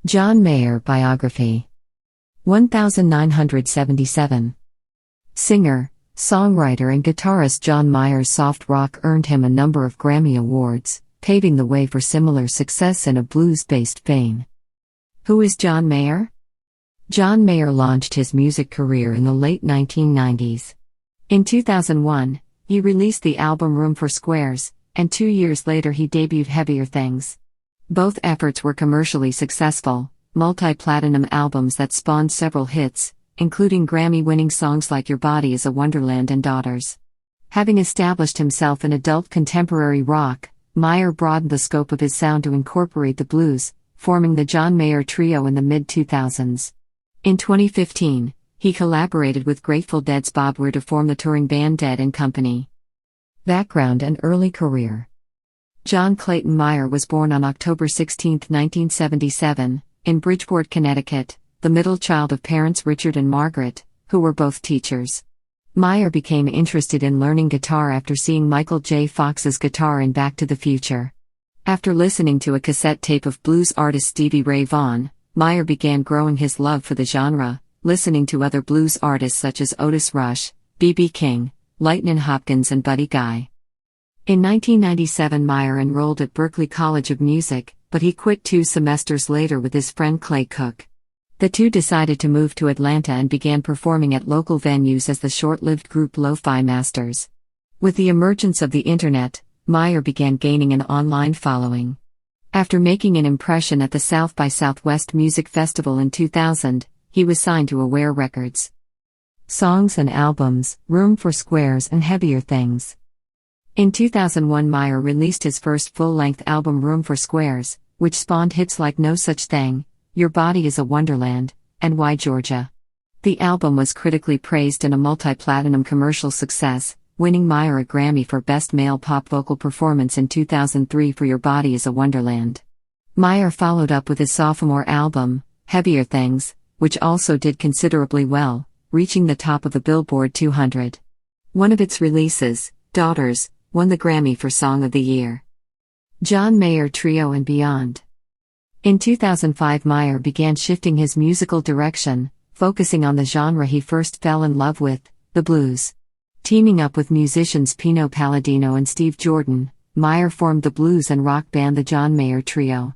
John Mayer Biography 1977. Singer, songwriter and guitarist John Mayer's soft rock earned him a number of Grammy Awards, paving the way for similar success in a blues-based vein. Who is John Mayer? John Mayer launched his music career in the late 1990s. In 2001, he released the album Room for Squares, and 2 years later he debuted Heavier Things. Both efforts were commercially successful, multi-platinum albums that spawned several hits, including Grammy-winning songs like Your Body is a Wonderland and Daughters. Having established himself in adult contemporary rock, Mayer broadened the scope of his sound to incorporate the blues, forming the John Mayer Trio in the mid-2000s. In 2015, he collaborated with Grateful Dead's Bob Weir to form the touring band Dead & Company. Background and early career. John Clayton Mayer was born on October 16, 1977, in Bridgeport, Connecticut, the middle child of parents Richard and Margaret, who were both teachers. Mayer became interested in learning guitar after seeing Michael J. Fox's guitar in Back to the Future. After listening to a cassette tape of blues artist Stevie Ray Vaughan, Mayer began growing his love for the genre, listening to other blues artists such as Otis Rush, B.B. King, Lightnin' Hopkins and Buddy Guy. In 1997 Mayer enrolled at Berklee College of Music, but he quit 2 semesters later with his friend Clay Cook. The two decided to move to Atlanta and began performing at local venues as the short-lived group Lo-Fi Masters. With the emergence of the internet, Mayer began gaining an online following. After making an impression at the South by Southwest Music Festival in 2000, he was signed to Aware Records. Songs and albums, Room for Squares and Heavier Things. In 2001 Mayer released his first full-length album Room for Squares, which spawned hits like No Such Thing, Your Body is a Wonderland, and Why Georgia. The album was critically praised and a multi-platinum commercial success, winning Mayer a Grammy for Best Male Pop Vocal Performance in 2003 for Your Body is a Wonderland. Mayer followed up with his sophomore album, Heavier Things, which also did considerably well, reaching the top of the Billboard 200. One of its releases, Daughters, won the Grammy for Song of the Year. John Mayer Trio and Beyond. In 2005 Mayer began shifting his musical direction, focusing on the genre he first fell in love with, the blues. Teaming up with musicians Pino Palladino and Steve Jordan, Mayer formed the blues and rock band the John Mayer Trio.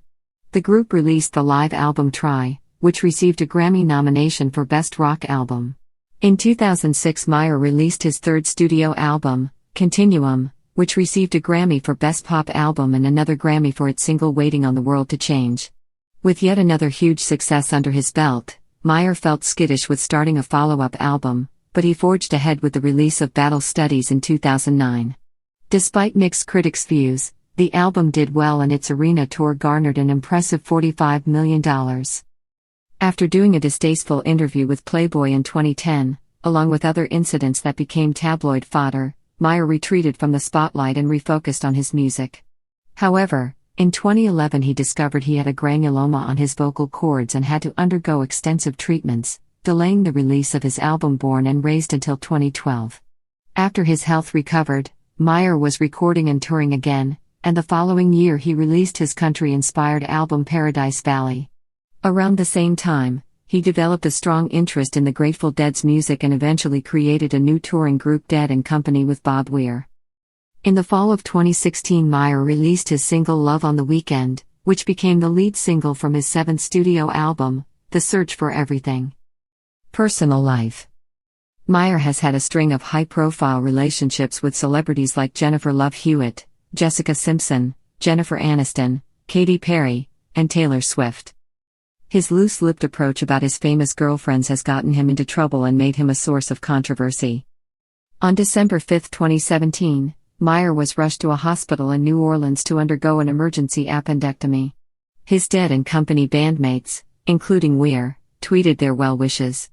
The group released the live album Try, which received a Grammy nomination for Best Rock Album. In 2006 Mayer released his third studio album, Continuum, which received a Grammy for Best Pop Album and another Grammy for its single Waiting on the World to Change. With yet another huge success under his belt, Mayer felt skittish with starting a follow-up album, but he forged ahead with the release of Battle Studies in 2009. Despite mixed critics' views, the album did well and its arena tour garnered an impressive $45 million. After doing a distasteful interview with Playboy in 2010, along with other incidents that became tabloid fodder, Mayer retreated from the spotlight and refocused on his music. However, in 2011 he discovered he had a granuloma on his vocal cords and had to undergo extensive treatments, delaying the release of his album Born and Raised until 2012. After his health recovered, Mayer was recording and touring again, and the following year he released his country-inspired album Paradise Valley. Around the same time, he developed a strong interest in the Grateful Dead's music and eventually created a new touring group Dead & Company with Bob Weir. In the fall of 2016 Mayer released his single Love on the Weekend, which became the lead single from his 7th studio album, The Search for Everything. Personal life. Mayer has had a string of high-profile relationships with celebrities like Jennifer Love Hewitt, Jessica Simpson, Jennifer Aniston, Katy Perry, and Taylor Swift. His loose-lipped approach about his famous girlfriends has gotten him into trouble and made him a source of controversy. On December 5, 2017, Mayer was rushed to a hospital in New Orleans to undergo an emergency appendectomy. His Dead & Company bandmates, including Weir, tweeted their well wishes.